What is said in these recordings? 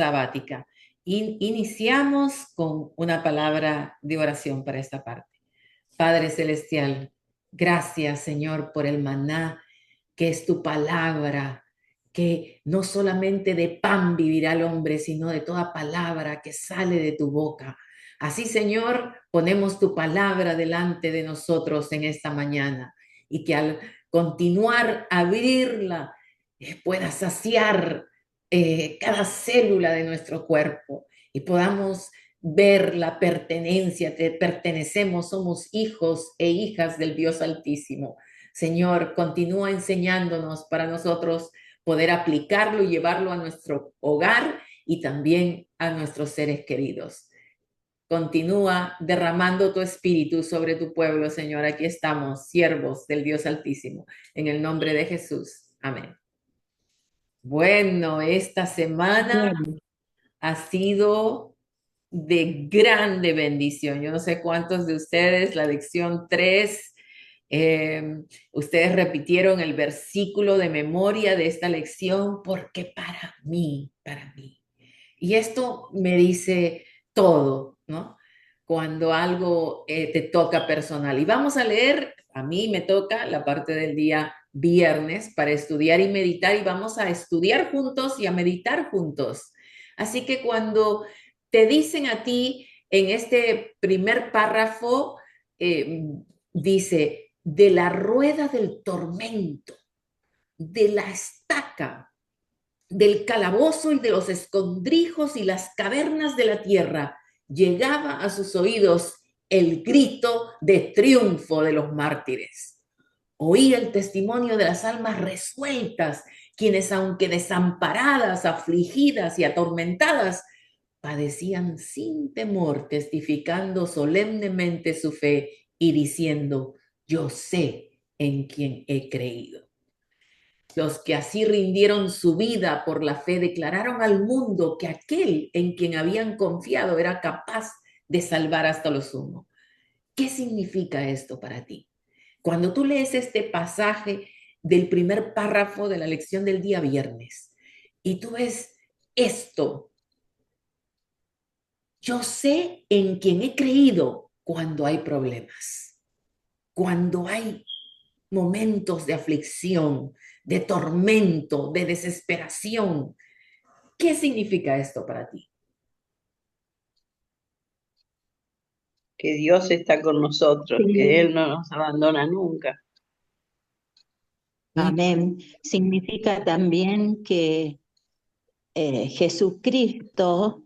sabática. Iniciamos con una palabra de oración para esta parte. Padre Celestial, gracias Señor por el maná, que es tu palabra, que no solamente de pan vivirá el hombre, sino de toda palabra que sale de tu boca. Así, Señor, ponemos tu palabra delante de nosotros en esta mañana y que al continuar a abrirla pueda saciar cada célula de nuestro cuerpo y podamos ver la pertenencia, te pertenecemos, somos hijos e hijas del Dios Altísimo. Señor, continúa enseñándonos para nosotros poder aplicarlo y llevarlo a nuestro hogar y también a nuestros seres queridos. Continúa derramando tu espíritu sobre tu pueblo, Señor. Aquí estamos, siervos del Dios Altísimo. En el nombre de Jesús. Amén. Bueno, esta semana Bien. ha sido de grande bendición. Yo no sé cuántos de ustedes, la lección 3, ustedes repitieron el versículo de memoria de esta lección, porque para mí. Y esto me dice todo, ¿no? Cuando algo te toca personal. Y vamos a leer, a mí me toca la parte del día viernes para estudiar y meditar y vamos a estudiar juntos y a meditar juntos. Así que cuando te dicen a ti en este primer párrafo, eh, dice, de la rueda del tormento, de la estaca, del calabozo y de los escondrijos y las cavernas de la tierra, llegaba a sus oídos el grito de triunfo de los mártires. Oía el testimonio de las almas resueltas, quienes, aunque desamparadas, afligidas y atormentadas, padecían sin temor, testificando solemnemente su fe y diciendo, yo sé en quién he creído. Los que así rindieron su vida por la fe declararon al mundo que aquel en quien habían confiado era capaz de salvar hasta lo sumo. ¿Qué significa esto para ti? Cuando tú lees este pasaje del primer párrafo de la lección del día viernes y tú ves esto, yo sé en quién he creído cuando hay problemas, cuando hay momentos de aflicción, de tormento, de desesperación. ¿Qué significa esto para ti? Que Dios está con nosotros, que Sí, Él no nos abandona nunca. Muy amén. Significa también que Jesucristo,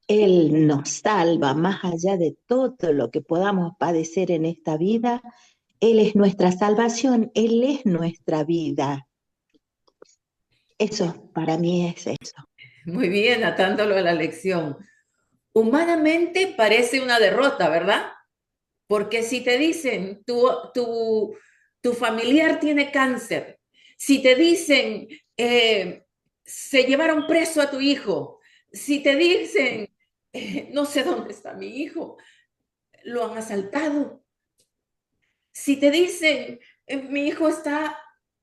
Él nos salva más allá de todo lo que podamos padecer en esta vida. Él es nuestra salvación, Él es nuestra vida. Eso para mí es eso. muy bien, atándolo a la lección. Humanamente parece una derrota, ¿verdad? Porque si te dicen, tu familiar tiene cáncer, si te dicen, se llevaron preso a tu hijo, si te dicen, no sé dónde está mi hijo, lo han asaltado, si te dicen, mi hijo está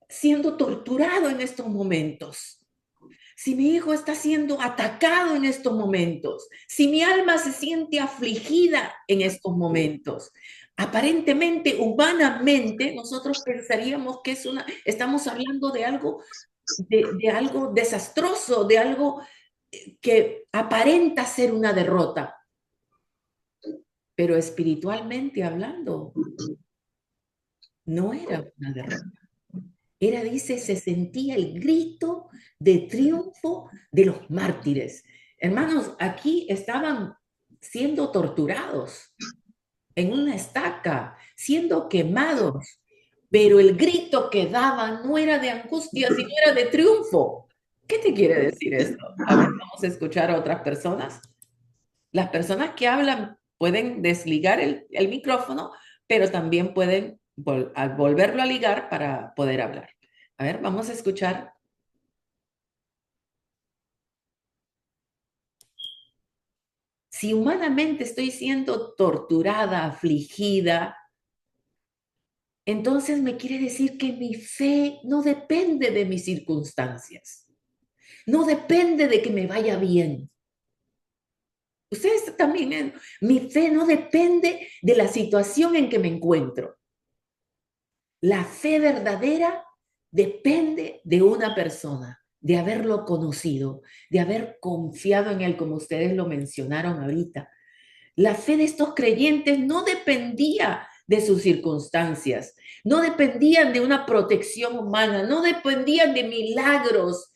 siendo torturado en estos momentos, si mi hijo está siendo atacado en estos momentos, si mi alma se siente afligida en estos momentos, aparentemente, humanamente, nosotros pensaríamos que estamos hablando de algo desastroso, de algo que aparenta ser una derrota, pero espiritualmente hablando, no era una derrota. Era, dice, se sentía el grito de triunfo de los mártires. Hermanos, aquí estaban siendo torturados en una estaca, siendo quemados, pero el grito que daban no era de angustia, sino era de triunfo. ¿Qué te quiere decir esto? A ver, vamos a escuchar a otras personas. Las personas que hablan pueden desligar el micrófono, pero también pueden volverlo a ligar para poder hablar. A ver, vamos a escuchar. Si humanamente estoy siendo torturada, afligida, entonces me quiere decir que mi fe no depende de mis circunstancias. No depende de que me vaya bien. Ustedes también, mi fe no depende de la situación en que me encuentro. La fe verdadera depende de una persona, de haberlo conocido, de haber confiado en él, como ustedes lo mencionaron ahorita. La fe de estos creyentes no dependía de sus circunstancias, no dependían de una protección humana, no dependían de milagros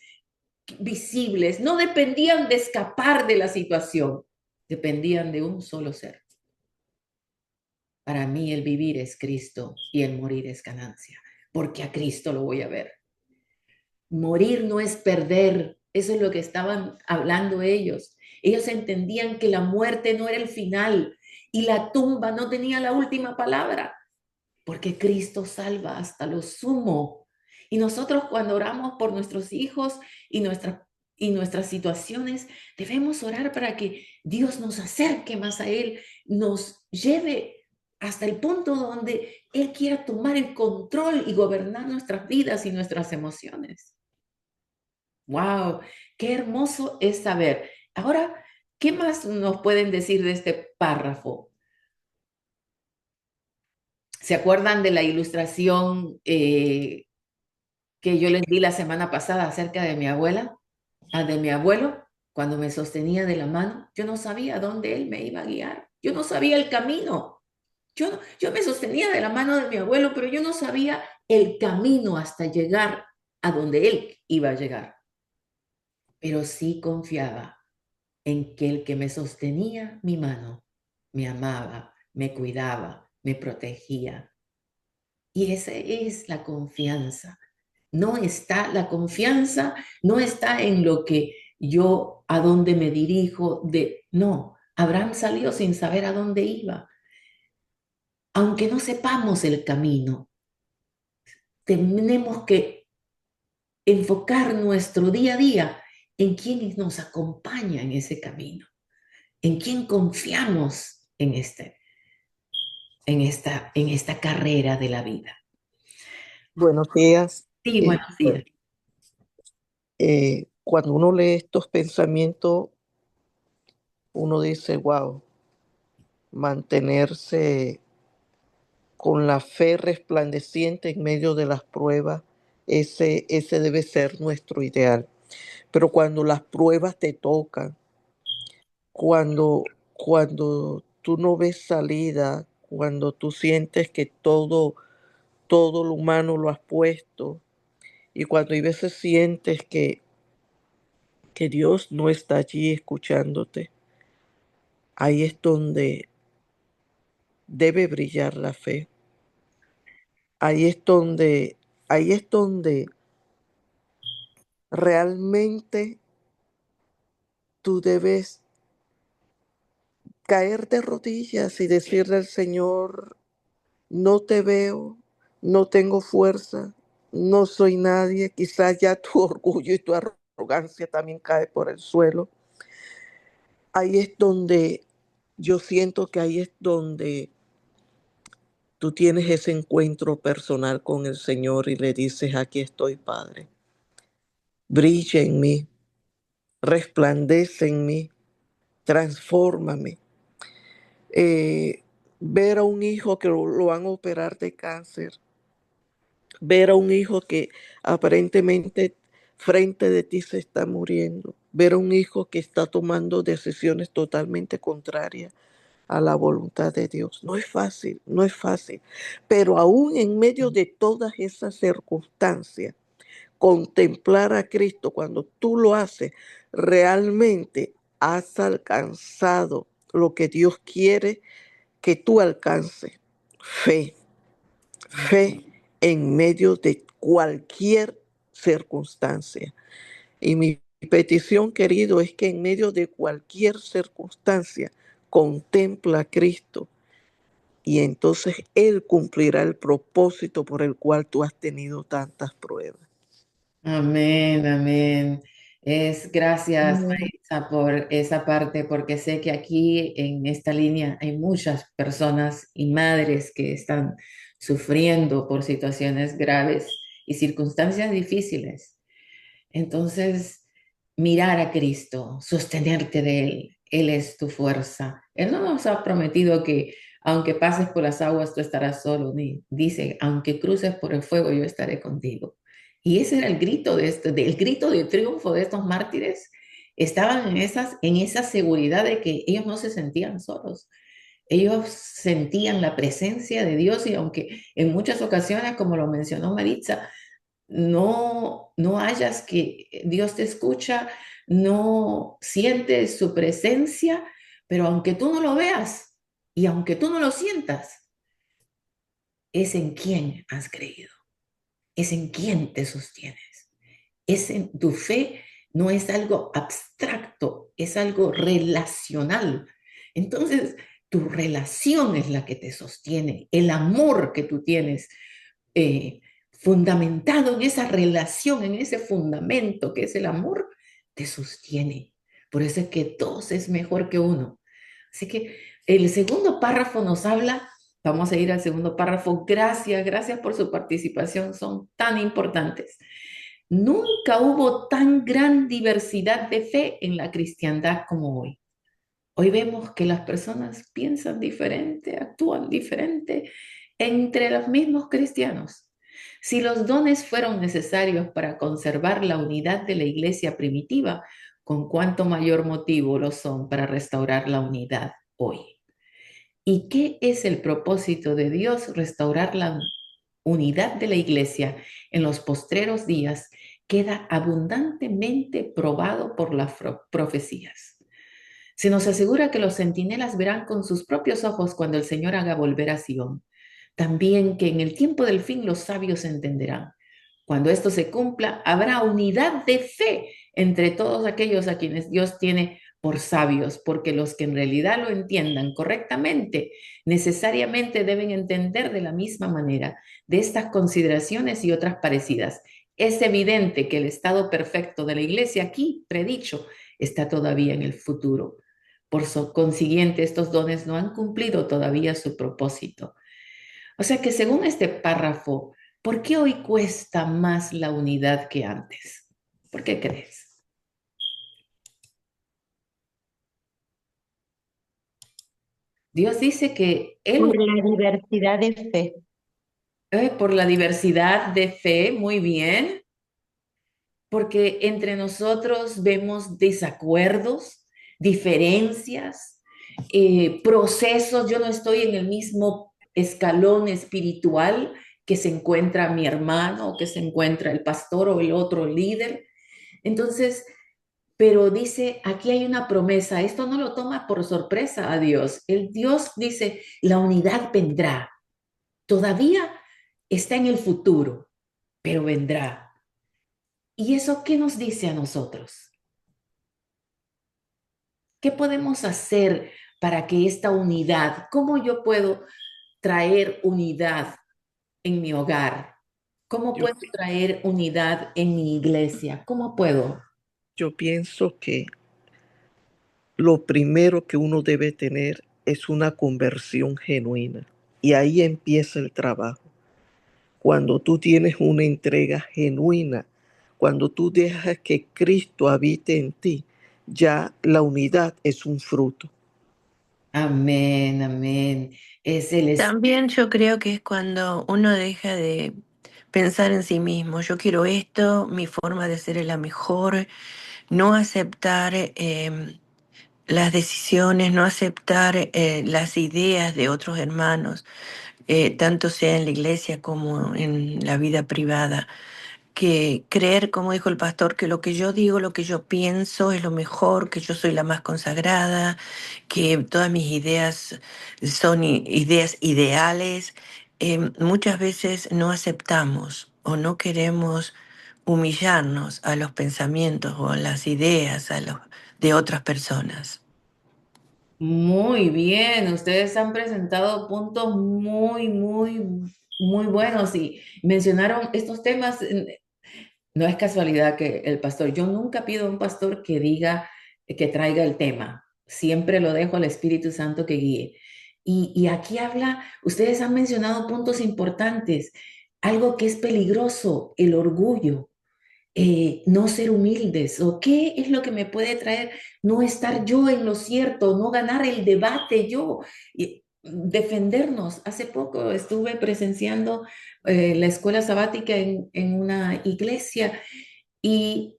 visibles, no dependían de escapar de la situación, dependían de un solo ser. Para mí el vivir es Cristo y el morir es ganancia, porque a Cristo lo voy a ver. Morir no es perder, eso es lo que estaban hablando ellos. Ellos entendían que la muerte no era el final y la tumba no tenía la última palabra, porque Cristo salva hasta lo sumo. Y nosotros cuando oramos por nuestros hijos y, y nuestras situaciones, debemos orar para que Dios nos acerque más a Él, nos lleve hasta el punto donde Él quiera tomar el control y gobernar nuestras vidas y nuestras emociones. ¡Wow! ¡Qué hermoso es saber! Ahora, ¿qué más nos pueden decir de este párrafo? ¿Se acuerdan de la ilustración que yo les di la semana pasada acerca de mi abuela, de mi abuelo, cuando me sostenía de la mano? Yo no sabía dónde él me iba a guiar. Yo no sabía el camino. Yo me sostenía de la mano de mi abuelo, pero yo no sabía el camino hasta llegar a donde él iba a llegar. Pero sí confiaba en que el que me sostenía mi mano me amaba, me cuidaba, me protegía. Y esa es la confianza. No está, la confianza no está en lo que yo, a dónde me dirijo, no, Abraham salió sin saber a dónde iba. Aunque no sepamos el camino, tenemos que enfocar nuestro día a día en quién nos acompaña en ese camino, en quién confiamos en esta carrera de la vida. Buenos días. Sí, buenos días. Cuando uno lee estos pensamientos, uno dice, wow, mantenerse con la fe resplandeciente en medio de las pruebas, ese debe ser nuestro ideal. Pero cuando las pruebas te tocan, cuando tú no ves salida, cuando tú sientes que todo lo humano lo has puesto, y cuando hay veces sientes que Dios no está allí escuchándote, ahí es donde debe brillar la fe. Ahí es donde realmente tú debes caer de rodillas y decirle al Señor, no te veo, no tengo fuerza, no soy nadie. Quizás ya tu orgullo y tu arrogancia también cae por el suelo. Ahí es donde yo siento que ahí es donde tú tienes ese encuentro personal con el Señor y le dices, aquí estoy, Padre. Brilla en mí, resplandece en mí, transfórmame. Ver a un hijo que lo van a operar de cáncer, ver a un hijo que aparentemente frente de ti se está muriendo, ver a un hijo que está tomando decisiones totalmente contrarias a la voluntad de Dios. No es fácil, no es fácil, pero aún en medio de todas esas circunstancias, contemplar a Cristo cuando tú lo haces, realmente has alcanzado lo que Dios quiere que tú alcances. Fe, fe en medio de cualquier circunstancia. Y mi petición, querido, es que en medio de cualquier circunstancia contempla a Cristo y entonces Él cumplirá el propósito por el cual tú has tenido tantas pruebas. Amén, amén. Gracias, Amén. Maritza, por esa parte, porque sé que aquí en esta línea hay muchas personas y madres que están sufriendo por situaciones graves y circunstancias difíciles. Entonces, mirar a Cristo, sostenerte de Él. Él es tu fuerza. Él no nos ha prometido que aunque pases por las aguas, tú estarás solo. Dice, aunque cruces por el fuego, yo estaré contigo. Y ese era el grito el grito de triunfo de estos mártires. Estaban en esa seguridad de que ellos no se sentían solos. Ellos sentían la presencia de Dios y aunque en muchas ocasiones, como lo mencionó Maritza, no hayas que Dios te escucha, no sientes su presencia, pero aunque tú no lo veas y aunque tú no lo sientas, es en quién has creído, es en quién te sostienes, es en tu fe, no es algo abstracto, es algo relacional. Entonces, tu relación es la que te sostiene, el amor que tú tienes eh, fundamentado en esa relación, en ese fundamento que es el amor, te sostiene. Por eso es que dos es mejor que uno. Así que el segundo párrafo nos habla, vamos a ir al segundo párrafo, gracias por su participación, son tan importantes. Nunca hubo tan gran diversidad de fe en la cristiandad como hoy. Hoy vemos que las personas piensan diferente, actúan diferente entre los mismos cristianos. Si los dones fueron necesarios para conservar la unidad de la iglesia primitiva, ¿con cuánto mayor motivo lo son para restaurar la unidad hoy? ¿Y qué es el propósito de Dios? Restaurar la unidad de la iglesia en los postreros días queda abundantemente probado por las profecías. Se nos asegura que los centinelas verán con sus propios ojos cuando el Señor haga volver a Sion. También que en el tiempo del fin los sabios entenderán. Cuando esto se cumpla, habrá unidad de fe entre todos aquellos a quienes Dios tiene por sabios, porque los que en realidad lo entiendan correctamente, necesariamente deben entender de la misma manera de estas consideraciones y otras parecidas. Es evidente que el estado perfecto de la iglesia aquí, predicho, está todavía en el futuro. Por consiguiente, estos dones no han cumplido todavía su propósito. O sea que según este párrafo, ¿por qué hoy cuesta más la unidad que antes? ¿Por qué crees? Dios dice que Él, Por la diversidad de fe. por la diversidad de fe, muy bien, porque entre nosotros vemos desacuerdos, diferencias, procesos. Yo no estoy en el mismo escalón espiritual que se encuentra mi hermano, o que se encuentra el pastor o el otro líder. Entonces, pero dice, aquí hay una promesa, esto no lo toma por sorpresa a Dios. El Dios dice, la unidad vendrá, todavía está en el futuro, pero vendrá. ¿Y eso qué nos dice a nosotros? ¿Qué podemos hacer para que esta unidad, cómo yo puedo traer unidad en mi hogar? ¿Cómo Yo, puedo traer unidad en mi iglesia? ¿Cómo puedo? yo pienso que lo primero que uno debe tener es una conversión genuina. Y ahí empieza el trabajo. Cuando tú tienes una entrega genuina, cuando tú dejas que Cristo habite en ti, ya la unidad es un fruto. Amén, amén. Es el También yo creo que es cuando uno deja de pensar en sí mismo. Yo quiero esto, mi forma de ser es la mejor, no aceptar las decisiones, no aceptar las ideas de otros hermanos, tanto sea en la iglesia como en la vida privada. Que creer, como dijo el pastor, que lo que yo digo, lo que yo pienso es lo mejor, que yo soy la más consagrada, que todas mis ideas son ideas ideales. Muchas veces no aceptamos o no queremos humillarnos a los pensamientos o a las ideas de otras personas. muy bien. Ustedes han presentado puntos muy buenos y mencionaron estos temas. No es casualidad que el pastor, yo nunca pido a un pastor que diga, que traiga el tema. Siempre lo dejo al Espíritu Santo que guíe. Y aquí habla, ustedes han mencionado puntos importantes. Algo que es peligroso, el orgullo. no ser humildes? ¿O qué es lo que me puede traer no estar yo en lo cierto, no ganar el debate yo? Y defendernos. Hace poco estuve presenciando la escuela sabática en una iglesia y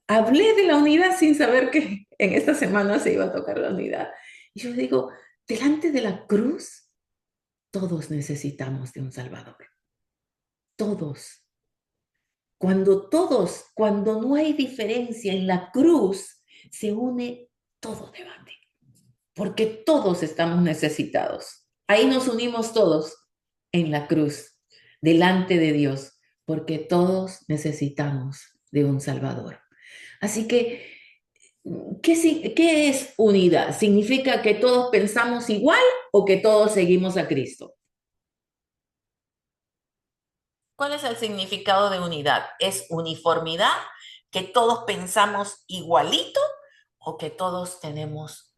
hablé de la unidad sin saber que en esta semana se iba a tocar la unidad. Y yo digo, delante de la cruz, todos necesitamos de un Salvador. Todos. Cuando no hay diferencia en la cruz, se une todo debate, porque todos estamos necesitados. Ahí nos unimos todos en la cruz, delante de Dios, porque todos necesitamos de un Salvador. Así que, ¿qué es unidad? ¿Significa que todos pensamos igual o que todos seguimos a Cristo? ¿Cuál es el significado de unidad? ¿Es uniformidad? ¿Que todos pensamos igualito o que todos tenemos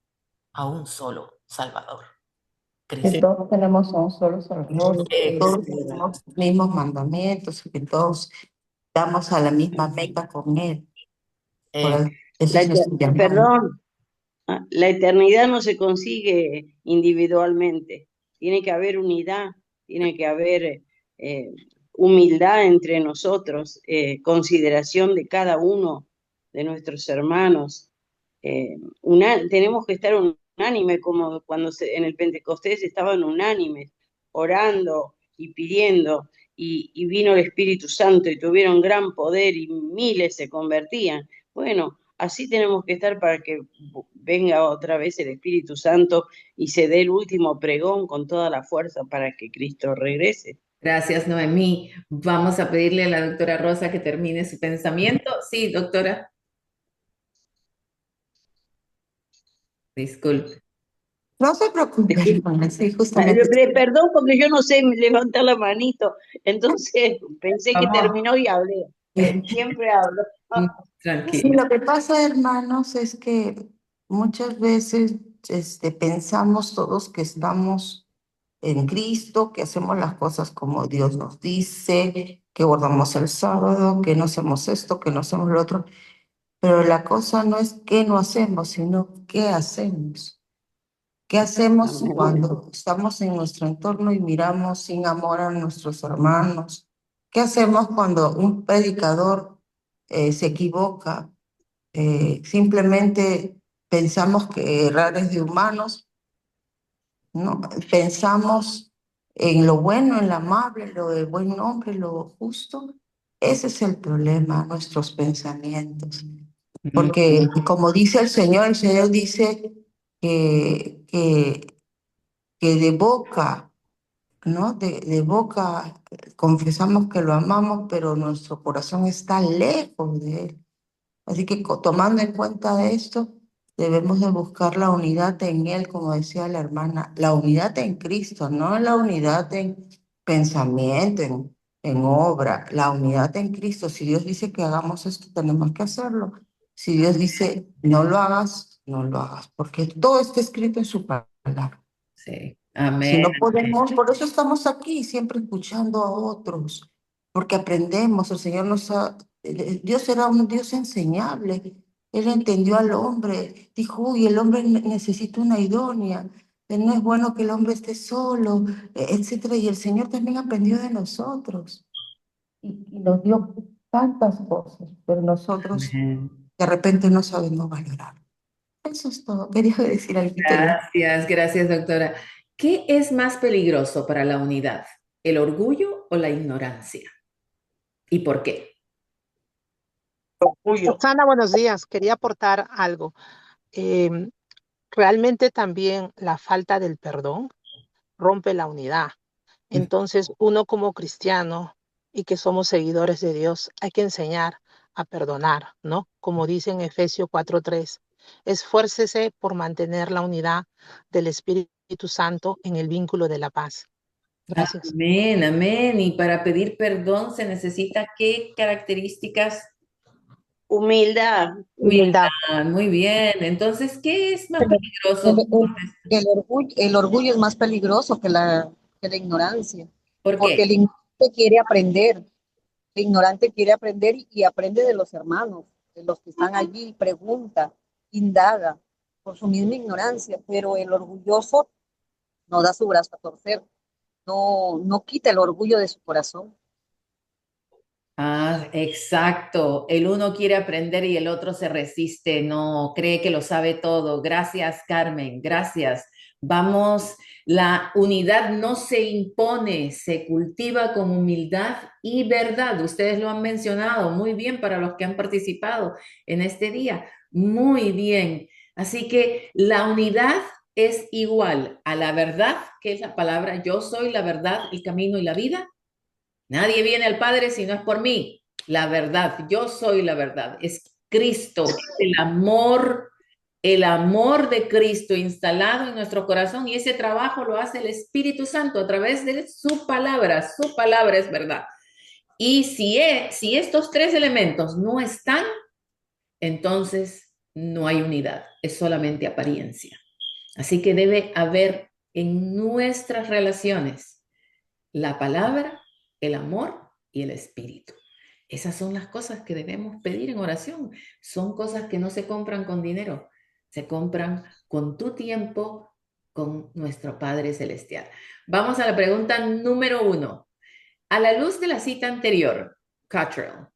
a un solo Salvador, Que Cristo? todos tenemos un solo Salvador, que todos Exacto. tenemos los mismos mandamientos, que todos damos a la misma meta con Él. Por eso La es nuestro llamado. Perdón, la eternidad no se consigue individualmente. Tiene que haber unidad, tiene que haber humildad entre nosotros, consideración de cada uno de nuestros hermanos. Tenemos que estar unánime, como cuando en el Pentecostés estaban unánimes, orando y pidiendo, y vino el Espíritu Santo y tuvieron gran poder y miles se convertían. Bueno, así tenemos que estar para que venga otra vez el Espíritu Santo y se dé el último pregón con toda la fuerza para que Cristo regrese. Gracias, Noemí. Vamos a pedirle a la doctora Rosa que termine su pensamiento. Sí, doctora. Disculpe. No se preocupe, hermana, sí, justamente. Perdón porque yo no sé levantar la manito, entonces pensé que terminó y hablé. Siempre hablo. Sí, Tranquila. lo que pasa, hermanos, es que muchas veces pensamos todos que estamos en Cristo, que hacemos las cosas como Dios nos dice, que guardamos el sábado, que no hacemos esto, que no hacemos lo otro. Pero la cosa no es qué no hacemos, sino qué hacemos. ¿Qué hacemos Amén. cuando estamos en nuestro entorno y miramos sin amor a nuestros hermanos? ¿Qué hacemos cuando un predicador se equivoca? Simplemente pensamos que errar es de humanos, ¿no? Pensamos en lo bueno, en lo amable, en lo de buen nombre, lo justo. Ese es el problema, nuestros pensamientos. Porque como dice el Señor dice que de boca, ¿no? De boca confesamos que lo amamos, pero nuestro corazón está lejos de Él. Así que tomando en cuenta esto, debemos de buscar la unidad en Él, como decía la hermana, la unidad en Cristo, no la unidad en pensamiento, en obra, la unidad en Cristo. Si Dios dice que hagamos esto, tenemos que hacerlo. Si Dios dice no lo hagas, no lo hagas, porque todo está escrito en su palabra. Sí, Si amén. no podemos, por eso estamos aquí, siempre escuchando a otros, porque aprendemos, el Señor Dios era un Dios enseñable, Él entendió al hombre, dijo, uy, el hombre necesita una idónea, no es bueno que el hombre esté solo, etcétera, y el Señor también aprendió de nosotros, y nos dio tantas cosas, pero nosotros Amén. de repente no sabemos valorar. Eso es todo, quería decir algo. Gracias, doctora. ¿Qué es más peligroso para la unidad? ¿El orgullo o la ignorancia? ¿Y por qué? Roxana, buenos días. Quería aportar algo. Realmente también la falta del perdón rompe la unidad. Entonces, uno como cristiano y que somos seguidores de Dios, hay que enseñar a perdonar, ¿no? Como dice en Efesios 4:3, esfuércese por mantener la unidad del Espíritu Santo en el vínculo de la paz. Gracias. Amén, amén. Y para pedir perdón se necesita ¿qué características? Humildad. Humildad. Muy bien. Entonces, ¿qué es más peligroso? El orgullo es más peligroso que la ignorancia, ¿Por porque qué? el ignorante quiere aprender El ignorante quiere aprender y aprende de los hermanos, de los que están allí, pregunta, indaga por su misma ignorancia, pero el orgulloso no da su brazo a torcer, no quita el orgullo de su corazón. Ah, exacto. El uno quiere aprender y el otro se resiste, no cree que lo sabe todo. Gracias, Carmen, gracias. Vamos, la unidad no se impone, se cultiva con humildad y verdad. Ustedes lo han mencionado muy bien para los que han participado en este día. Muy bien. Así que la unidad es igual a la verdad, que es la palabra yo soy la verdad, el camino y la vida. Nadie viene al Padre si no es por mí. La verdad, yo soy la verdad. Es Cristo, el amor de Cristo instalado en nuestro corazón y ese trabajo lo hace el Espíritu Santo a través de su palabra. Su palabra es verdad. Y si estos tres elementos no están, entonces no hay unidad, es solamente apariencia. Así que debe haber en nuestras relaciones la palabra, el amor y el espíritu. Esas son las cosas que debemos pedir en oración. Son cosas que no se compran con dinero, se compran con tu tiempo, con nuestro Padre Celestial. Vamos a la pregunta número 1. A la luz de la cita anterior, Cottrell,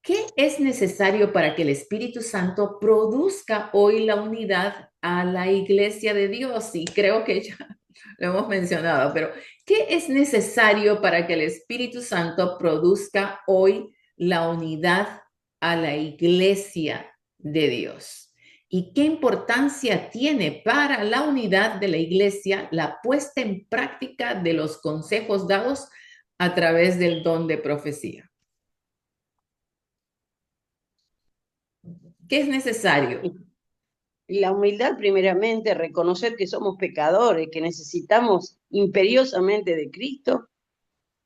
¿qué es necesario para que el Espíritu Santo produzca hoy la unidad a la iglesia de Dios? Y creo que ya lo hemos mencionado, pero ¿qué es necesario para que el Espíritu Santo produzca hoy la unidad a la iglesia de Dios? ¿Y qué importancia tiene para la unidad de la iglesia la puesta en práctica de los consejos dados a través del don de profecía? ¿Qué es necesario? La humildad, primeramente, reconocer que somos pecadores, que necesitamos imperiosamente de Cristo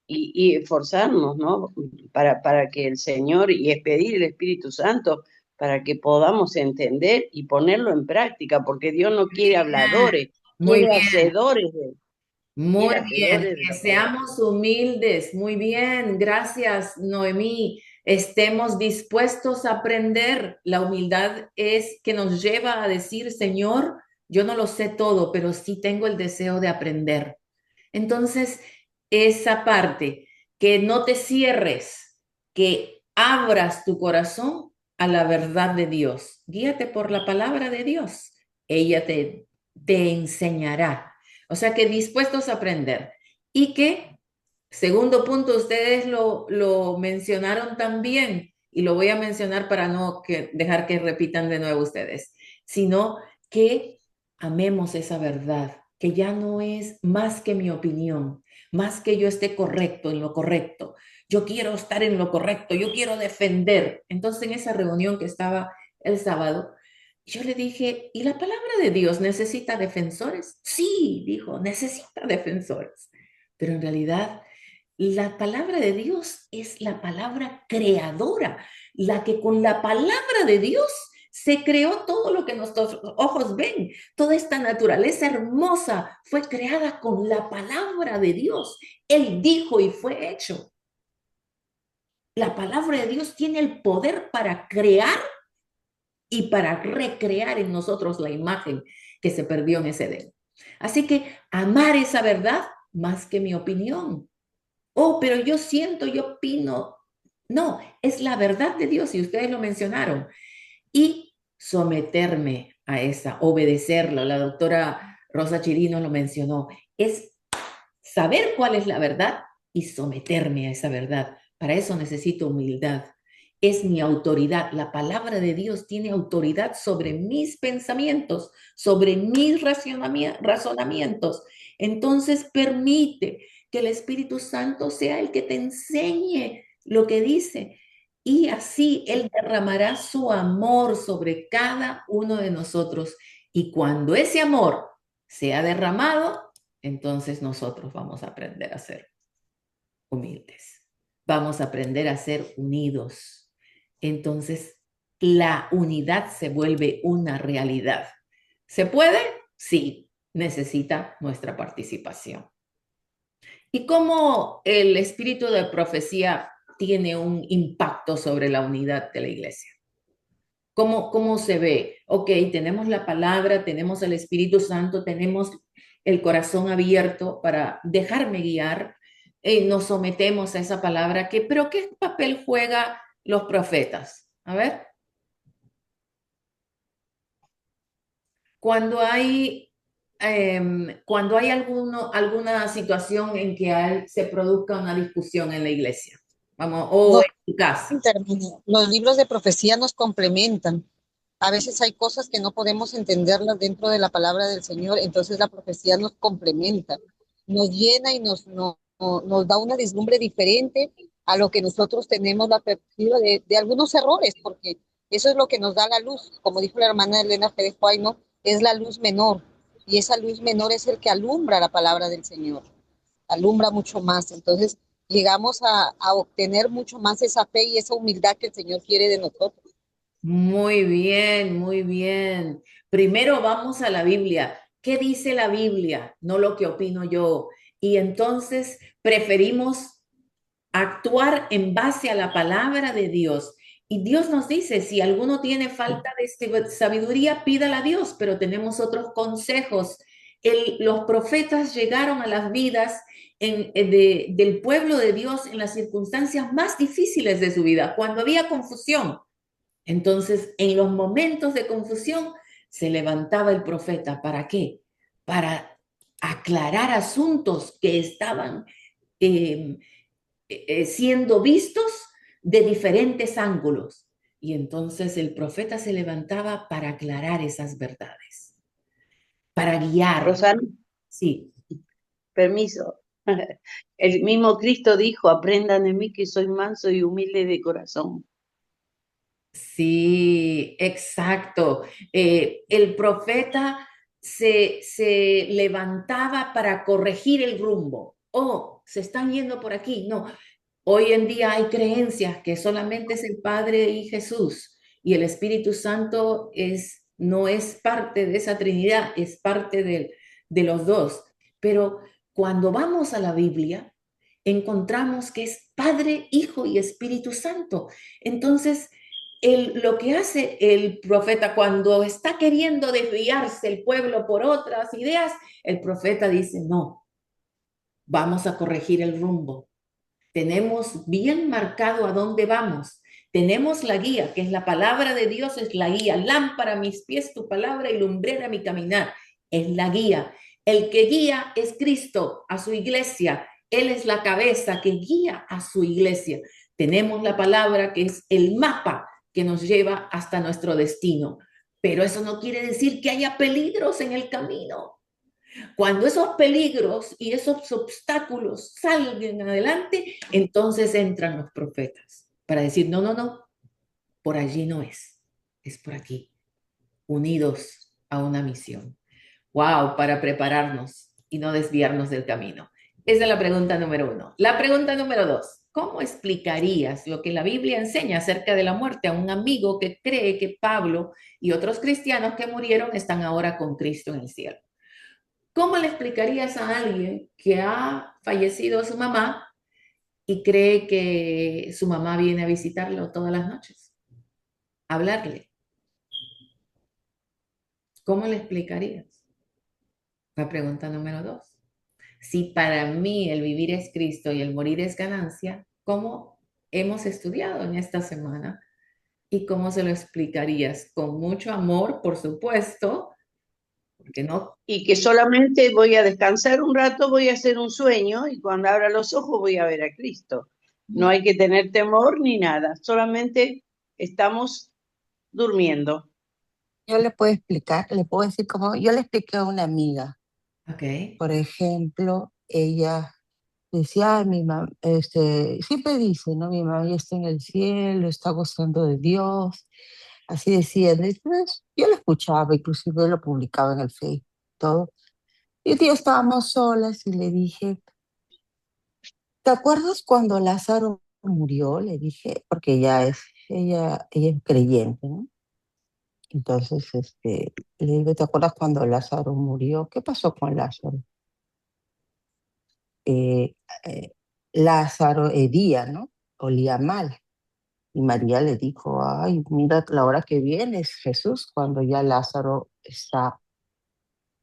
y esforzarnos, ¿no? Para que el Señor, y es pedir el Espíritu Santo para que podamos entender y ponerlo en práctica, porque Dios no quiere habladores, Muy quiere bien. hacedores Muy quiere bien, hacedores de que la palabra. seamos humildes. Muy bien, gracias, Noemí. Estemos dispuestos a aprender. La humildad es que nos lleva a decir, Señor, yo no lo sé todo, pero sí tengo el deseo de aprender. Entonces, esa parte, que no te cierres, que abras tu corazón a la verdad de Dios. Guíate por la palabra de Dios. Ella te enseñará. O sea que dispuestos a aprender. Y que, segundo punto, ustedes lo mencionaron también, y lo voy a mencionar para no dejar que repitan de nuevo ustedes, sino que amemos esa verdad, que ya no es más que mi opinión, más que yo esté correcto en lo correcto. Yo quiero estar en lo correcto, yo quiero defender. Entonces, en esa reunión que estaba el sábado, yo le dije, ¿y la palabra de Dios necesita defensores? Sí, dijo, necesita defensores. Pero en realidad, la palabra de Dios es la palabra creadora, la que con la palabra de Dios se creó todo lo que nuestros ojos ven. Toda esta naturaleza hermosa fue creada con la palabra de Dios. Él dijo y fue hecho. La palabra de Dios tiene el poder para crear y para recrear en nosotros la imagen que se perdió en ese Edén. Así que amar esa verdad más que mi opinión. Oh, pero yo siento, yo opino. No, es la verdad de Dios y ustedes lo mencionaron. Y someterme a esa, obedecerlo. La doctora Rosa Chirino lo mencionó. Es saber cuál es la verdad y someterme a esa verdad. Para eso necesito humildad. Es mi autoridad. La palabra de Dios tiene autoridad sobre mis pensamientos, sobre mis razonamientos. Entonces permite que el Espíritu Santo sea el que te enseñe lo que dice. Y así Él derramará su amor sobre cada uno de nosotros. Y cuando ese amor sea derramado, entonces nosotros vamos a aprender a ser humildes. Vamos a aprender a ser unidos. Entonces, la unidad se vuelve una realidad. ¿Se puede? Sí, necesita nuestra participación. ¿Y cómo el espíritu de profecía tiene un impacto sobre la unidad de la iglesia? ¿Cómo se ve? Ok, tenemos la palabra, tenemos el Espíritu Santo, tenemos el corazón abierto para dejarme guiar, nos sometemos a esa palabra, pero ¿qué papel juegan los profetas? A ver, cuando cuando hay alguna situación en que se produzca una discusión en la iglesia, vamos, o No en tu casa. termina. Los libros de profecía nos complementan. A veces hay cosas que no podemos entenderlas dentro de la palabra del Señor, entonces la profecía nos complementa, nos llena y nos da una vislumbre diferente a lo que nosotros tenemos la perspectiva de algunos errores, porque eso es lo que nos da la luz, como dijo la hermana Elena Pérez Huayno, es la luz menor, y esa luz menor es el que alumbra la palabra del Señor, alumbra mucho más, entonces llegamos a obtener mucho más esa fe y esa humildad que el Señor quiere de nosotros. Muy bien, muy bien. Primero vamos a la Biblia. ¿Qué dice la Biblia? No lo que opino yo. Y entonces preferimos actuar en base a la palabra de Dios. Y Dios nos dice, si alguno tiene falta de sabiduría, pídala a Dios, pero tenemos otros consejos. Los profetas llegaron a las vidas del pueblo de Dios en las circunstancias más difíciles de su vida, cuando había confusión. Entonces, en los momentos de confusión, se levantaba el profeta. ¿Para qué? Para aclarar asuntos que estaban eh, siendo vistos de diferentes ángulos. Y entonces el profeta se levantaba para aclarar esas verdades, para guiar. Rosana, Sí, permiso. El mismo Cristo dijo, aprendan de mí que soy manso y humilde de corazón. sí, exacto. El profeta se levantaba para corregir el rumbo. Oh, se están yendo por aquí. No, hoy en día hay creencias que solamente es el Padre y Jesús y el Espíritu Santo no es parte de esa Trinidad, es parte de los dos. Pero cuando vamos a la Biblia, encontramos que es Padre, Hijo y Espíritu Santo. Entonces, lo que hace el profeta cuando está queriendo desviarse el pueblo por otras ideas, el profeta dice, no, vamos a corregir el rumbo. Tenemos bien marcado a dónde vamos. Tenemos la guía, que es la palabra de Dios, es la guía. Lámpara a mis pies tu palabra y lumbrera mi caminar. Es la guía. El que guía es Cristo a su iglesia. Él es la cabeza que guía a su iglesia. Tenemos la palabra que es el mapa que nos lleva hasta nuestro destino. Pero eso no quiere decir que haya peligros en el camino. Cuando esos peligros y esos obstáculos salgan adelante, entonces entran los profetas para decir, no, no, no, por allí no es por aquí, unidos a una misión. Wow, para prepararnos y no desviarnos del camino. Esa es la pregunta número 1. La pregunta número 2. ¿Cómo explicarías lo que la Biblia enseña acerca de la muerte a un amigo que cree que Pablo y otros cristianos que murieron están ahora con Cristo en el cielo? ¿Cómo le explicarías a alguien que ha fallecido su mamá y cree que su mamá viene a visitarlo todas las noches? Hablarle. ¿Cómo le explicarías? La pregunta número 2. Si para mí el vivir es Cristo y el morir es ganancia, ¿cómo hemos estudiado en esta semana? ¿Y cómo se lo explicarías? Con mucho amor, por supuesto, porque no. Y que solamente voy a descansar un rato, voy a hacer un sueño y cuando abra los ojos voy a ver a Cristo. No hay que tener temor ni nada, solamente estamos durmiendo. Yo le puedo explicar, le puedo decir como yo le expliqué a una amiga. Ok. Por ejemplo, ella decía, "Ay, mi mamá, siempre dice, ¿no? Mi mamá ya está en el cielo, está gozando de Dios". Así decía. Después, yo lo escuchaba, inclusive lo publicaba en el Facebook, todo. Y un día estábamos solas y le dije, ¿te acuerdas cuando Lázaro murió? Le dije, porque ella es creyente, ¿no? Entonces, le digo, ¿te acuerdas cuando Lázaro murió? ¿Qué pasó con Lázaro? Eh, eh, Lázaro hedía, ¿no? olía mal. Y María le dijo, ay, mira la hora que vienes, Jesús, cuando ya Lázaro está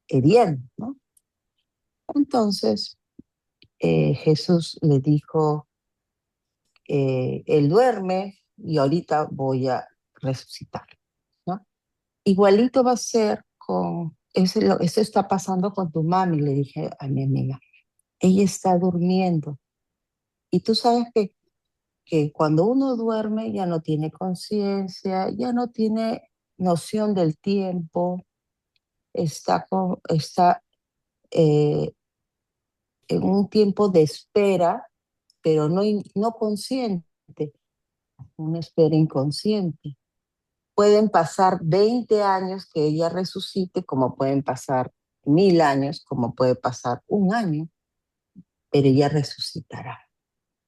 bien, ¿no? Entonces Jesús le dijo, él duerme y ahorita voy a resucitar, ¿no? Igualito va a ser eso está pasando con tu mami, le dije a mi amiga. Ella está durmiendo. Y tú sabes que cuando uno duerme ya no tiene conciencia, ya no tiene noción del tiempo, está eh, en un tiempo de espera, pero no consciente, una espera inconsciente. Pueden pasar 20 años que ella resucite, como pueden pasar 1000 años, como puede pasar un año, pero ella resucitará.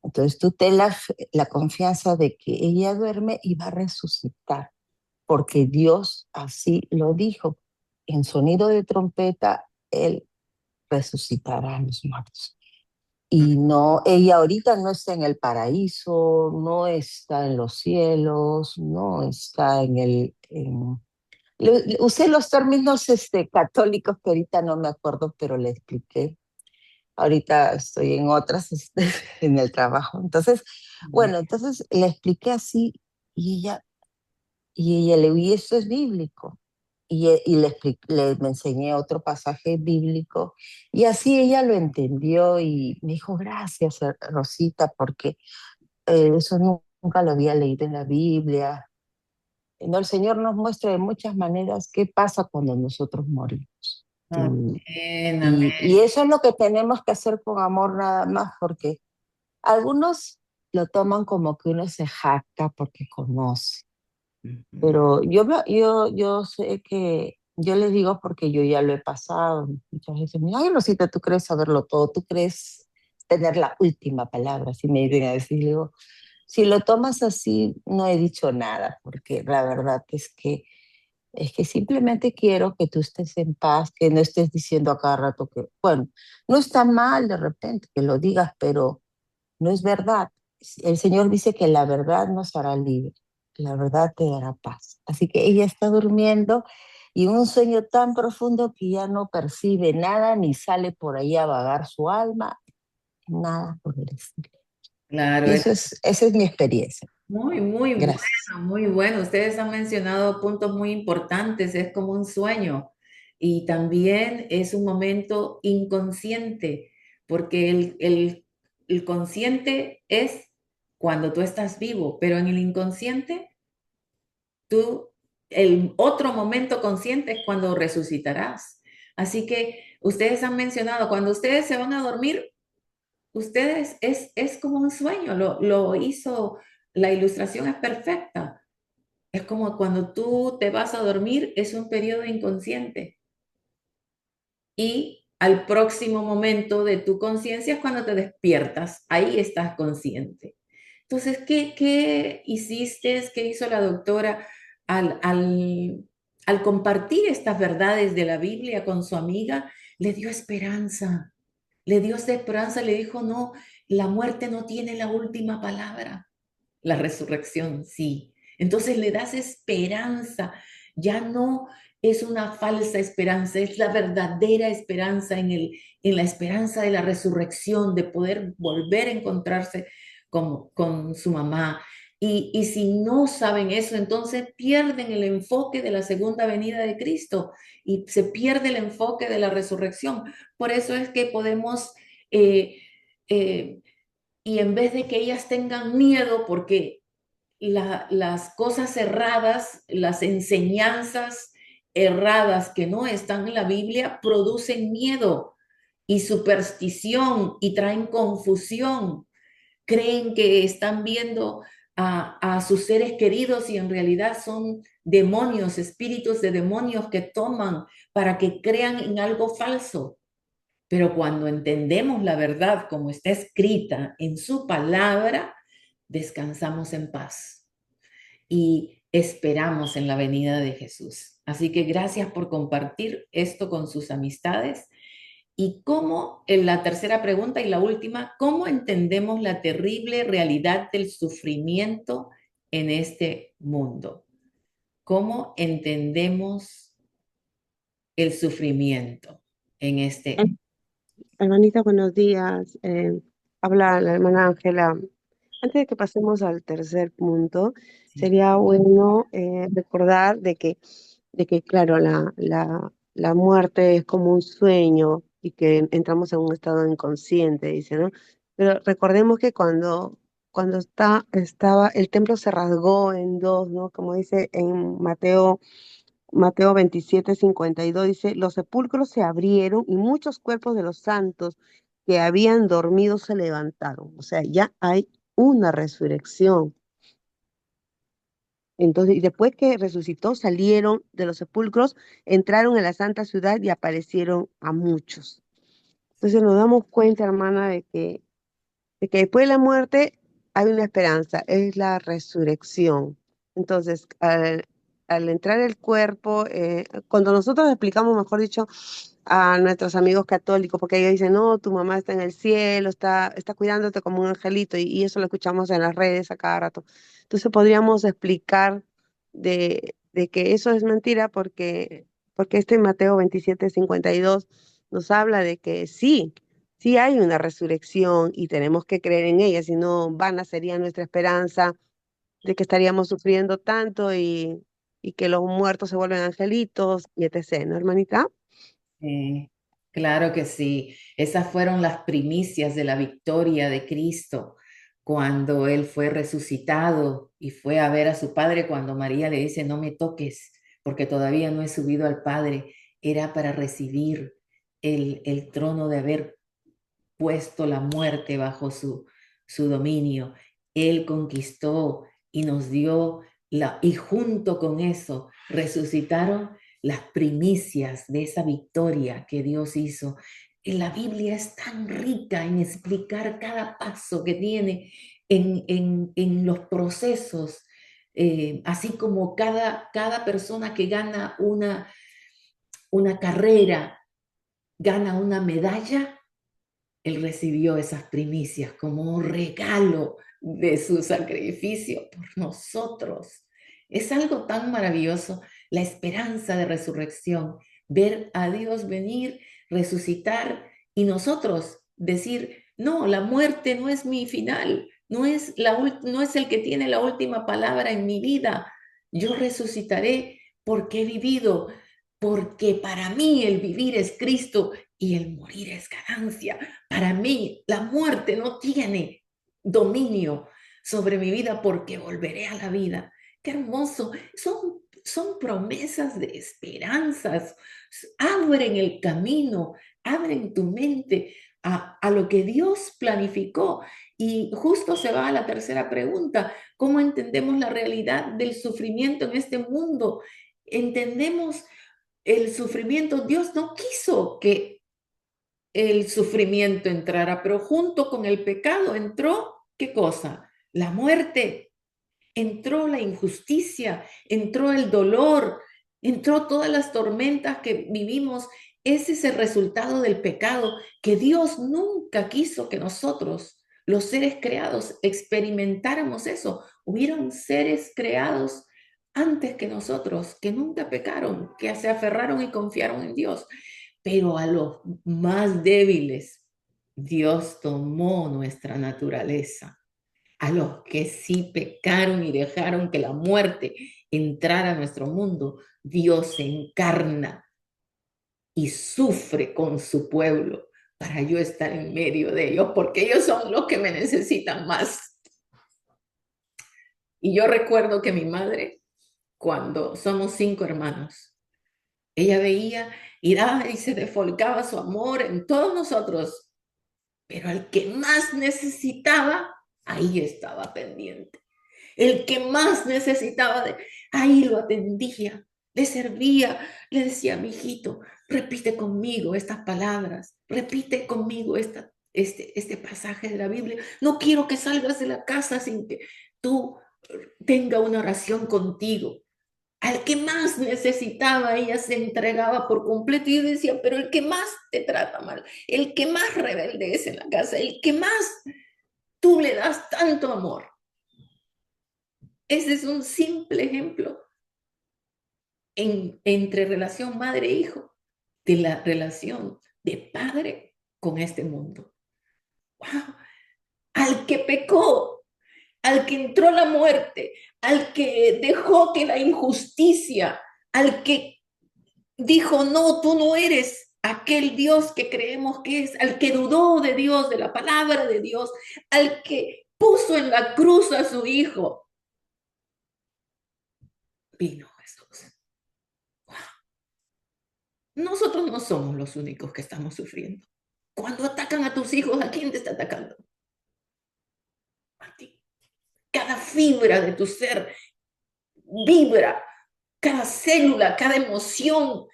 Entonces tú ten la confianza de que ella duerme y va a resucitar, porque Dios así lo dijo. En sonido de trompeta, Él resucitará a los muertos. Y no, ella ahorita no está en el paraíso, no está en los cielos, no está usé los términos católicos que ahorita no me acuerdo, pero le expliqué. Ahorita estoy en otras, en el trabajo. Entonces, bueno, entonces le expliqué así y ella le y esto es bíblico. Y me enseñé otro pasaje bíblico y así ella lo entendió y me dijo, gracias, Rosita, porque eso nunca lo había leído en la Biblia. No, el Señor nos muestra de muchas maneras qué pasa cuando nosotros morimos. Amén, Y amén. eso es lo que tenemos que hacer con amor nada más, porque algunos lo toman como que uno se jacta porque conoce, pero yo sé que yo les digo porque yo ya lo he pasado. Muchas veces me dicen, ay, Rosita, tú crees saberlo todo, tú crees tener la última palabra, así me vienen a decir, le digo, si lo tomas así, no he dicho nada, porque la verdad es que simplemente quiero que tú estés en paz, que no estés diciendo a cada rato que, bueno, no está mal de repente que lo digas, pero no es verdad. El Señor dice que la verdad nos hará libre, la verdad te dará paz. Así que ella está durmiendo y un sueño tan profundo que ya no percibe nada ni sale por ahí a vagar su alma, nada por el estilo. Claro, Y esa es mi experiencia. muy, muy bueno, Gracias. muy bueno. Ustedes han mencionado puntos muy importantes, es como un sueño y también es un momento inconsciente, porque el consciente es cuando tú estás vivo, pero en el inconsciente, el otro momento consciente es cuando resucitarás. Así que ustedes han mencionado, cuando ustedes se van a dormir, ustedes es como un sueño, lo hizo, la ilustración es perfecta. Es como cuando tú te vas a dormir, es un periodo inconsciente. Y al próximo momento de tu conciencia es cuando te despiertas. Ahí estás consciente. Entonces, ¿qué hiciste? ¿Qué hizo la doctora al compartir estas verdades de la Biblia con su amiga? Le dio esperanza. Le dio esperanza, le dijo, no, la muerte no tiene la última palabra. La resurrección, sí. Entonces le das esperanza. Ya no es una falsa esperanza, es la verdadera esperanza en la esperanza de la resurrección, de poder volver a encontrarse con su mamá. Y si no saben eso, entonces pierden el enfoque de la segunda venida de Cristo y se pierde el enfoque de la resurrección. Por eso es que podemos eh, eh, y en vez de que ellas tengan miedo, porque las cosas erradas, las enseñanzas erradas que no están en la Biblia, producen miedo y superstición y traen confusión. Creen que están viendo a sus seres queridos y en realidad son demonios, espíritus de demonios que toman para que crean en algo falso. Pero cuando entendemos la verdad como está escrita en su palabra, descansamos en paz y esperamos en la venida de Jesús. Así que gracias por compartir esto con sus amistades Y cómo, en la tercera pregunta y la última, ¿cómo entendemos la terrible realidad del sufrimiento en este mundo? ¿Cómo entendemos el sufrimiento en este? Hermanita, buenos días. Habla la hermana Ángela. Antes de que pasemos al tercer punto, Sí. sería bueno recordar de que claro, la muerte es como un sueño y que entramos en un estado inconsciente, dice, ¿no? Pero recordemos que cuando estaba, el templo se rasgó en dos, ¿no? Como dice en Mateo 27:52 dice, los sepulcros se abrieron y muchos cuerpos de los santos que habían dormido se levantaron. O sea, ya hay una resurrección. Entonces, y después que resucitó, salieron de los sepulcros, entraron en la santa ciudad y aparecieron a muchos. Entonces nos damos cuenta, hermana, de que después de la muerte hay una esperanza, es la resurrección. Entonces, al entrar el cuerpo, cuando nosotros explicamos, mejor dicho, a nuestros amigos católicos, porque ellos dicen, no, tu mamá está en el cielo, está cuidándote como un angelito, y eso lo escuchamos en las redes a cada rato. Entonces podríamos explicar de que eso es mentira porque este Mateo 27:52 nos habla de que sí hay una resurrección y tenemos que creer en ella, si no, vana sería nuestra esperanza de que estaríamos sufriendo tanto y que los muertos se vuelven angelitos y etc., ¿no, hermanita? Claro que sí. Esas fueron las primicias de la victoria de Cristo cuando Él fue resucitado y fue a ver a su Padre cuando María le dice, no me toques porque todavía no he subido al Padre. Era para recibir el trono de haber puesto la muerte bajo su dominio. Él conquistó y nos dio y junto con eso resucitaron las primicias de esa victoria que Dios hizo. La Biblia es tan rica en explicar cada paso que tiene en los procesos, así como cada persona que gana una carrera, gana una medalla. Él recibió esas primicias como un regalo de su sacrificio por nosotros. Es algo tan maravilloso, la esperanza de resurrección, ver a Dios venir, resucitar y nosotros decir, no, la muerte no es mi final, no es el que tiene la última palabra en mi vida. Yo resucitaré porque he vivido, porque para mí el vivir es Cristo y el morir es ganancia. Para mí, la muerte no tiene dominio sobre mi vida porque volveré a la vida. Qué hermoso. Son promesas de esperanzas. Abren el camino, abren tu mente a lo que Dios planificó. Y justo se va a la tercera pregunta. ¿Cómo entendemos la realidad del sufrimiento en este mundo? Entendemos el sufrimiento. Dios no quiso que el sufrimiento entrara, pero junto con el pecado entró, ¿qué cosa? La muerte, entró la injusticia, entró el dolor, entró todas las tormentas que vivimos. Ese es el resultado del pecado, que Dios nunca quiso que nosotros, los seres creados, experimentáramos eso. Hubieron seres creados antes que nosotros, que nunca pecaron, que se aferraron y confiaron en Dios. Pero a los más débiles, Dios tomó nuestra naturaleza. A los que sí pecaron y dejaron que la muerte entrara a nuestro mundo, Dios se encarna y sufre con su pueblo para yo estar en medio de ellos, porque ellos son los que me necesitan más. Y yo recuerdo que mi madre, cuando somos 5 hermanos, ella veía y daba y se desfolcaba su amor en todos nosotros, pero al que más necesitaba, ahí estaba pendiente. El que más necesitaba, ahí lo atendía, le servía, le decía, mi hijito, repite conmigo estas palabras, repite conmigo este pasaje de la Biblia. No quiero que salgas de la casa sin que tú tenga una oración contigo. Al que más necesitaba, ella se entregaba por completo. Y yo decía, pero el que más te trata mal, el que más rebelde es en la casa, el que más tú le das tanto amor. Ese es un simple ejemplo entre relación madre-hijo, de la relación de padre con este mundo. ¡Wow! Al que pecó, al que entró la muerte, al que dejó que la injusticia, al que dijo, no, tú no eres aquel Dios que creemos que es, al que dudó de Dios, de la palabra de Dios, al que puso en la cruz a su hijo, vino Jesús. Wow. Nosotros no somos los únicos que estamos sufriendo. Cuando atacan a tus hijos, ¿a quién te está atacando? A ti. Cada fibra de tu ser vibra, cada célula, cada emoción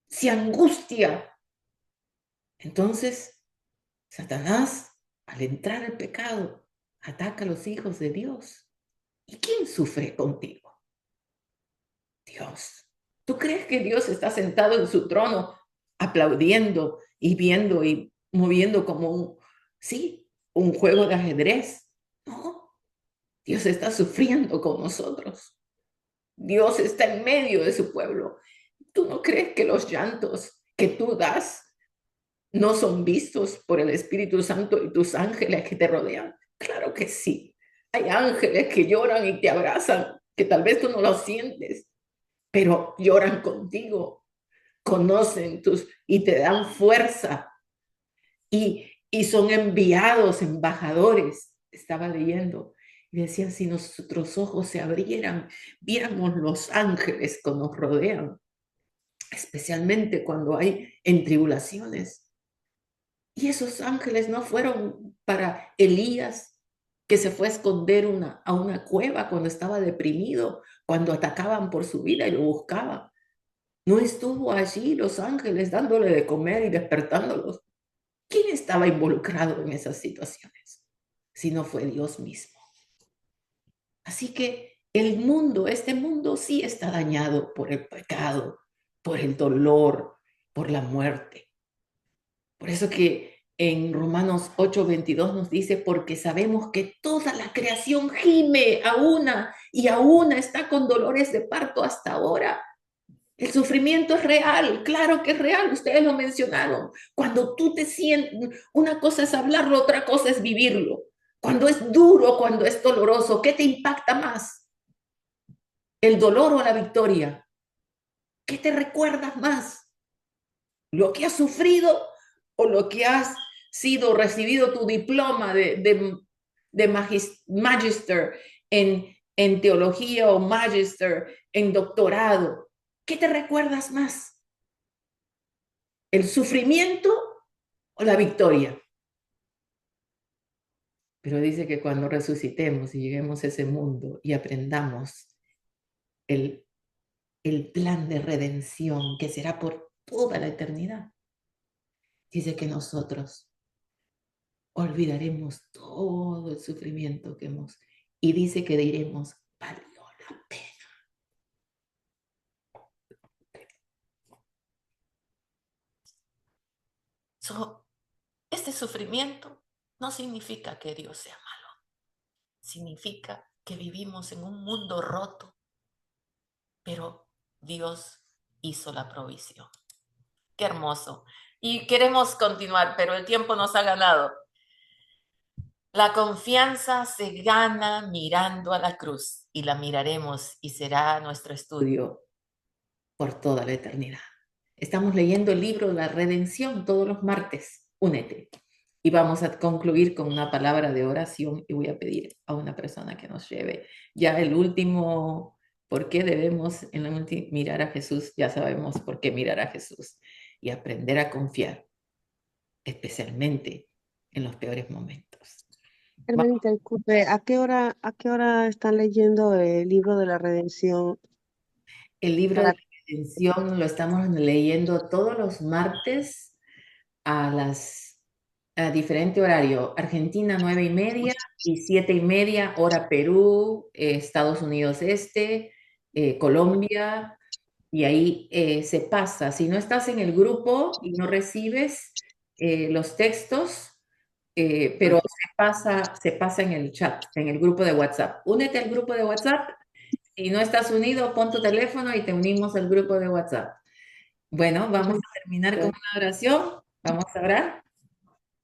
se angustia. Entonces, Satanás, al entrar el pecado, ataca a los hijos de Dios. ¿Y quién sufre contigo? Dios. ¿Tú crees que Dios está sentado en su trono aplaudiendo y viendo y moviendo como un juego de ajedrez? No, Dios está sufriendo con nosotros. Dios está en medio de su pueblo. ¿Tú no crees que los llantos que tú das no son vistos por el Espíritu Santo y tus ángeles que te rodean? Claro que sí. Hay ángeles que lloran y te abrazan, que tal vez tú no lo sientes, pero lloran contigo, conocen y te dan fuerza y son enviados, embajadores. Estaba leyendo y decían, si nuestros ojos se abrieran, viéramos los ángeles que nos rodean, especialmente cuando hay en tribulaciones. Y esos ángeles no fueron para Elías, que se fue a esconder a una cueva cuando estaba deprimido, cuando atacaban por su vida y lo buscaban. No estuvo allí los ángeles dándole de comer y despertándolos. ¿Quién estaba involucrado en esas situaciones? Si no fue Dios mismo. Así que este mundo sí está dañado por el pecado, por el dolor, por la muerte. Por eso que en Romanos 8:22 nos dice, porque sabemos que toda la creación gime a una y a una está con dolores de parto hasta ahora. El sufrimiento es real, claro que es real, ustedes lo mencionaron. Cuando tú te sientes, una cosa es hablarlo, otra cosa es vivirlo. Cuando es duro, cuando es doloroso, ¿qué te impacta más? ¿El dolor o la victoria? ¿Qué te recuerdas más? ¿Lo que has sufrido o lo que has recibido tu diploma de magister en teología o magister en doctorado? ¿Qué te recuerdas más? ¿El sufrimiento o la victoria? Pero dice que cuando resucitemos y lleguemos a ese mundo y aprendamos el plan de redención que será por toda la eternidad, dice que nosotros olvidaremos todo el sufrimiento que hemos, y dice que diremos, valió la pena. Este sufrimiento no significa que Dios sea malo. Significa que vivimos en un mundo roto, pero Dios hizo la provisión. Qué hermoso. Y queremos continuar, pero el tiempo nos ha ganado. La confianza se gana mirando a la cruz y la miraremos y será nuestro estudio por toda la eternidad. Estamos leyendo el libro de la redención todos los martes. Únete. Y vamos a concluir con una palabra de oración y voy a pedir a una persona que nos lleve ya el último, ¿por qué debemos mirar a Jesús? Ya sabemos por qué mirar a Jesús y aprender a confiar, especialmente en los peores momentos. Hermanita, disculpe, ¿a qué hora están leyendo el libro de la redención? El libro de la redención lo estamos leyendo todos los martes a diferente horario. Argentina 9:30 y 7:30, hora Perú, Estados Unidos Este, Colombia, y ahí se pasa. Si no estás en el grupo y no recibes los textos, pero se pasa en el chat, en el grupo de WhatsApp. Únete al grupo de WhatsApp. Si no estás unido, pon tu teléfono y te unimos al grupo de WhatsApp. Bueno, vamos a terminar con una oración. Vamos a orar.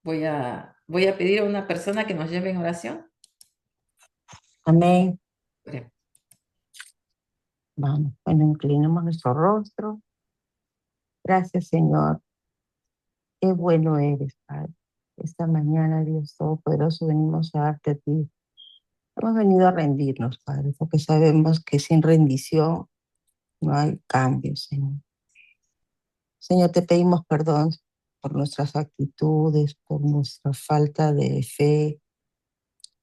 Voy a pedir a una persona que nos lleve en oración. Amén. Oremos. Vamos, bueno, inclinemos nuestro rostro. Gracias, Señor. Qué bueno eres, Padre. Esta mañana, Dios Todopoderoso, venimos a darte a ti. Hemos venido a rendirnos, Padre, porque sabemos que sin rendición no hay cambio, Señor. Señor, te pedimos perdón por nuestras actitudes, por nuestra falta de fe.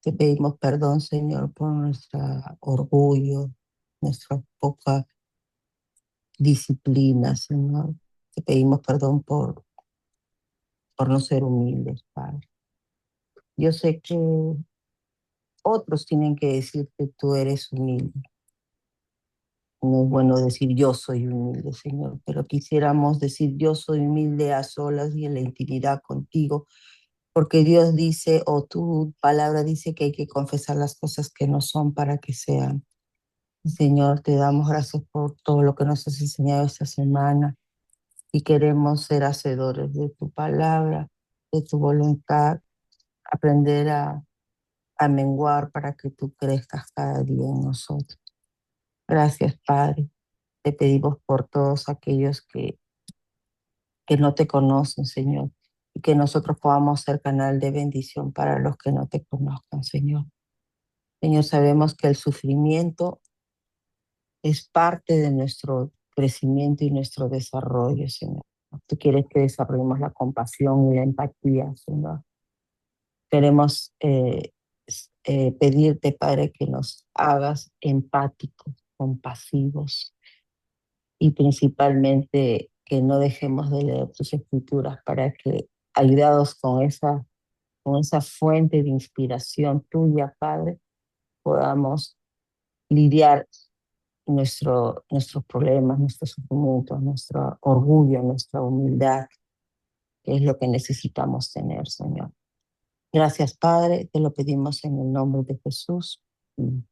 Te pedimos perdón, Señor, por nuestro orgullo, nuestra poca disciplina, Señor. Te pedimos perdón por no ser humildes, Padre. Yo sé que otros tienen que decir que tú eres humilde. No es bueno decir yo soy humilde, Señor, pero quisiéramos decir yo soy humilde a solas y en la intimidad contigo, porque Dios dice, o tu palabra dice que hay que confesar las cosas que no son para que sean. Señor, te damos gracias por todo lo que nos has enseñado esta semana y queremos ser hacedores de tu palabra, de tu voluntad, aprender a menguar para que tú crezcas cada día en nosotros. Gracias, Padre. Te pedimos por todos aquellos que no te conocen, Señor, y que nosotros podamos ser canal de bendición para los que no te conozcan, Señor. Señor, sabemos que el sufrimiento es parte de nuestro crecimiento y nuestro desarrollo, Señor. Tú quieres que desarrollemos la compasión y la empatía, Señor. Queremos pedirte, Padre, que nos hagas empáticos, compasivos y principalmente que no dejemos de leer tus escrituras para que, ayudados con esa fuente de inspiración tuya, Padre, podamos lidiar nuestros problemas, nuestros sufrimientos, nuestro orgullo, nuestra humildad, que es lo que necesitamos tener, Señor. Gracias, Padre, te lo pedimos en el nombre de Jesús. Amén.